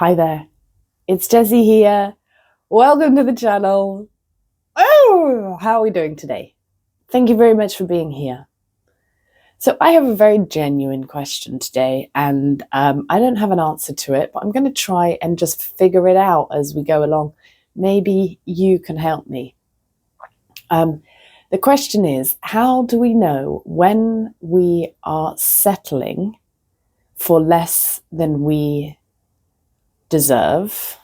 Hi there, it's Jessie here. Welcome to the channel. Oh, how are we doing today? Thank you very much for being here. So I have a very genuine question today, and I don't have an answer to it, but I'm going to try and just figure it out as we go along. Maybe you can help me. The question is, how do we know when we are settling for less than we deserve?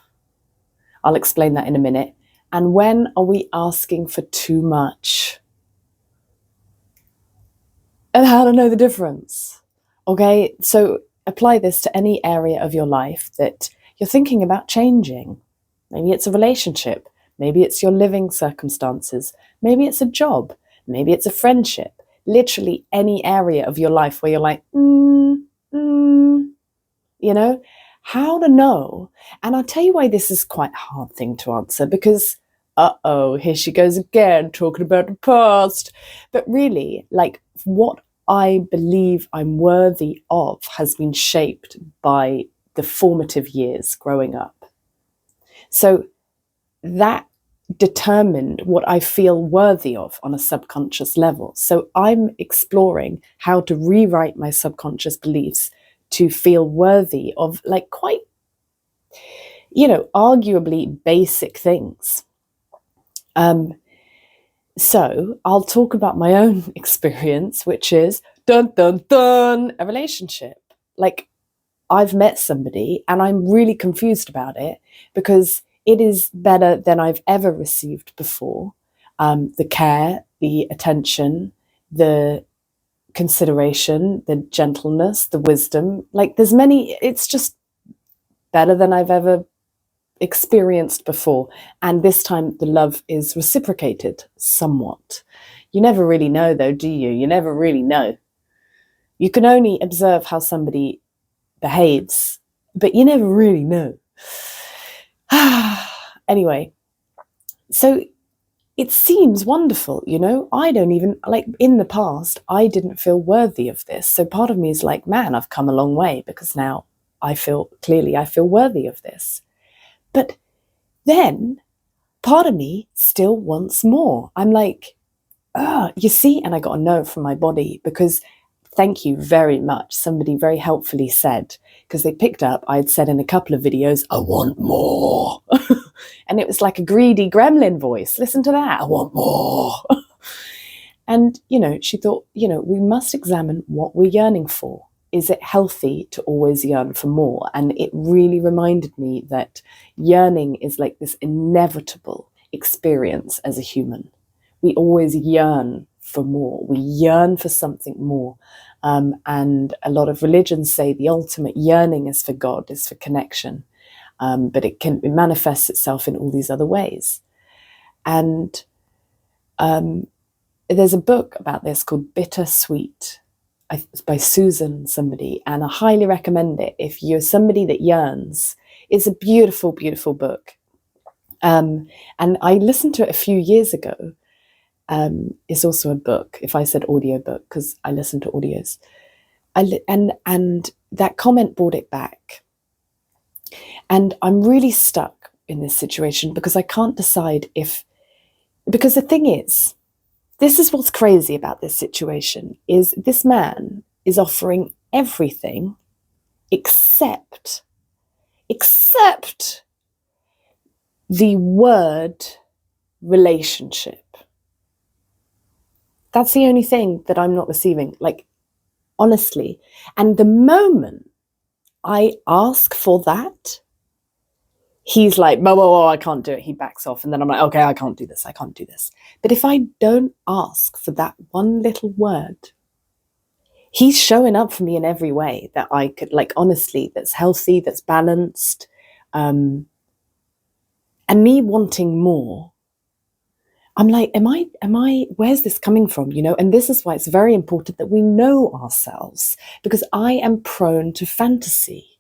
I'll explain that in a minute. And when are we asking for too much? And how to know the difference. Okay, so apply this to any area of your life that you're thinking about changing. Maybe it's a relationship. Maybe it's your living circumstances. Maybe it's a job. Maybe it's a friendship. Literally any area of your life where you're like, how to know. And I'll tell you why this is quite a hard thing to answer, because here she goes again talking about the past. But really, like, what I believe I'm worthy of has been shaped by the formative years growing up. So that determined what I feel worthy of on a subconscious level. So I'm exploring how to rewrite my subconscious beliefs to feel worthy of, like, quite, arguably basic things. So I'll talk about my own experience, which is a relationship. Like, I've met somebody and I'm really confused about it because it is better than I've ever received before. The care, the attention, the consideration, the gentleness, the wisdom, it's just better than I've ever experienced before. And this time the love is reciprocated somewhat. You never really know though, do you? You never really know. You can only observe how somebody behaves, but you never really know. Anyway, so it seems wonderful, I don't even, in the past, I didn't feel worthy of this. So part of me is like, man, I've come a long way because now I feel worthy of this. But then part of me still wants more. I'm like, you see, and I got a no from my body because, thank you very much. Somebody very helpfully said, because they picked up, I'd said in a couple of videos, I want more. And it was like a greedy gremlin voice. Listen to that. I want more. And, she thought, we must examine what we're yearning for. Is it healthy to always yearn for more? And it really reminded me that yearning is like this inevitable experience as a human. We always yearn for more. We yearn for something more. And a lot of religions say the ultimate yearning is for God, is for connection. But it manifests itself in all these other ways. And there's a book about this called Bittersweet by Susan somebody, and I highly recommend it if you're somebody that yearns. It's a beautiful, beautiful book. And I listened to it a few years ago. It's also a book, if I said audio book, because I listen to audios. And that comment brought it back. And I'm really stuck in this situation because I can't decide because the thing is, this is what's crazy about this situation, is this man is offering everything except the word relationship. That's the only thing that I'm not receiving, like, honestly. And the moment I ask for that, he's like, whoa, I can't do it. He backs off. And then I'm like, okay, I can't do this. But if I don't ask for that one little word, he's showing up for me in every way that I could, like, honestly, that's healthy, that's balanced. And me wanting more, I'm like, am I, where's this coming from? And this is why it's very important that we know ourselves, because I am prone to fantasy.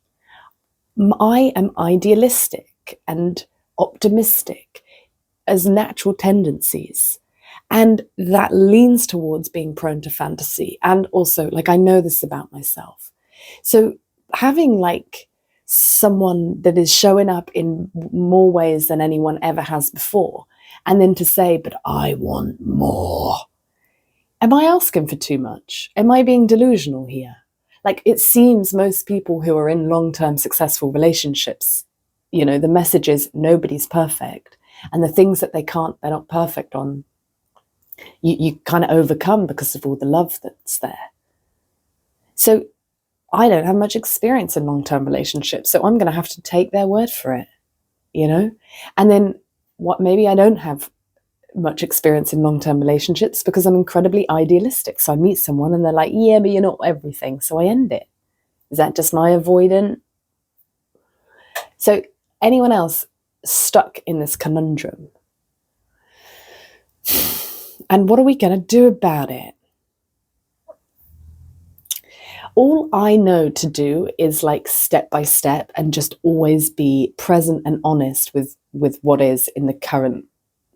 I am idealistic and optimistic as natural tendencies. And that leans towards being prone to fantasy. And also, like, I know this about myself. So having, like, someone that is showing up in more ways than anyone ever has before, and then to say, but I want more. Am I asking for too much? Am I being delusional here? Like, it seems most people who are in long-term successful relationships, you know, the message is nobody's perfect. And the things that they're not perfect on, you kind of overcome because of all the love that's there. So I don't have much experience in long-term relationships, so I'm going to have to take their word for it, you know? And then maybe I don't have much experience in long-term relationships because I'm incredibly idealistic. So I meet someone and they're like, yeah, but you're not everything. So I end it. Is that just my avoidant? So anyone else stuck in this conundrum? And what are we going to do about it? All I know to do is like step by step and just always be present and honest with what is in the current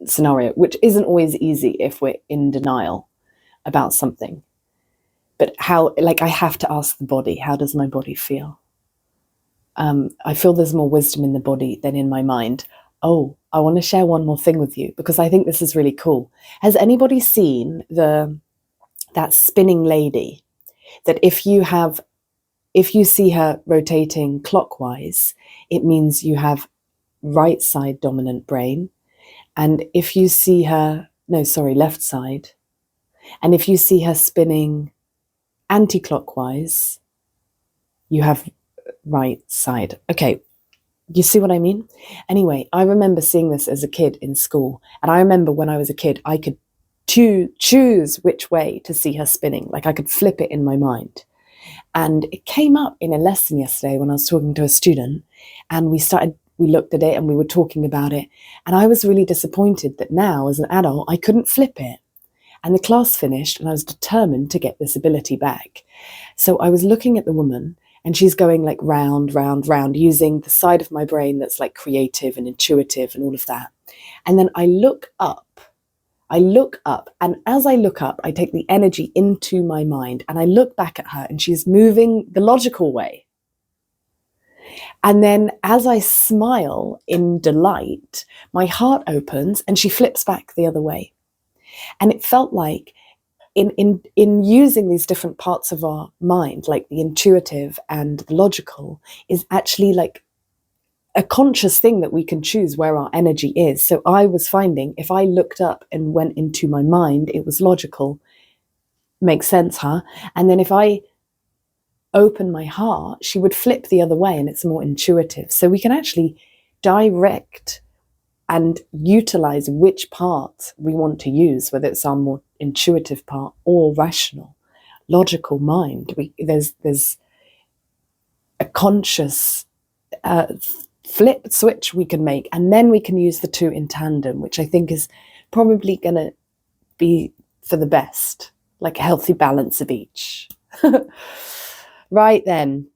scenario, which isn't always easy if we're in denial about something. But how, like, I have to ask the body, how does my body feel? I feel there's more wisdom in the body than in my mind. Oh, I want to share one more thing with you because I think this is really cool. Has anybody seen that spinning lady? That if you see her rotating clockwise, it means you have right side dominant brain. And if you see her, left side. And if you see her spinning anti-clockwise, you have right side. Okay, you see what I mean? Anyway, I remember seeing this as a kid in school. And I remember when I was a kid, I could choose which way to see her spinning. Like I could flip it in my mind. And it came up in a lesson yesterday when I was talking to a student, and we looked at it and we were talking about it. And I was really disappointed that now as an adult, I couldn't flip it. And the class finished and I was determined to get this ability back. So I was looking at the woman and she's going like round, round, round, using the side of my brain that's like creative and intuitive and all of that. And then I look up, and as I look up, I take the energy into my mind and I look back at her and she's moving the logical way. And then as I smile in delight, my heart opens and she flips back the other way. And it felt like in using these different parts of our mind, like the intuitive and the logical, is actually like a conscious thing that we can choose where our energy is. So I was finding if I looked up and went into my mind, it was logical. Makes sense, huh? And then if I open my heart, she would flip the other way and it's more intuitive. So we can actually direct and utilize which part we want to use, whether it's our more intuitive part or rational, logical mind. There's a conscious flip switch we can make, and then we can use the two in tandem, which I think is probably going to be for the best, like a healthy balance of each. Right then.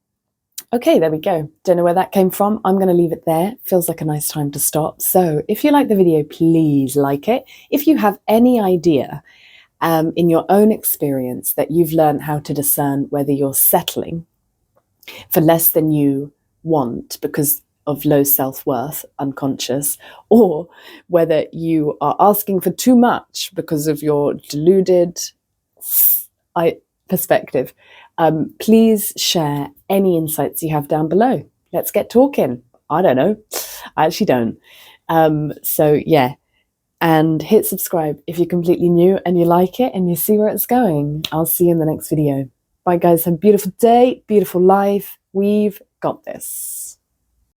Okay, there we go. Don't know where that came from. I'm going to leave it there. Feels like a nice time to stop. So if you like the video, please like it. If you have any idea in your own experience that you've learned how to discern whether you're settling for less than you want because of low self-worth, unconscious, or whether you are asking for too much because of your deluded perspective, please share any insights you have down below. Let's get talking. I don't know. I actually don't. So yeah, and hit subscribe if you're completely new and you like it and you see where it's going. I'll see you in the next video. Bye guys, have a beautiful day, beautiful life. We've got this.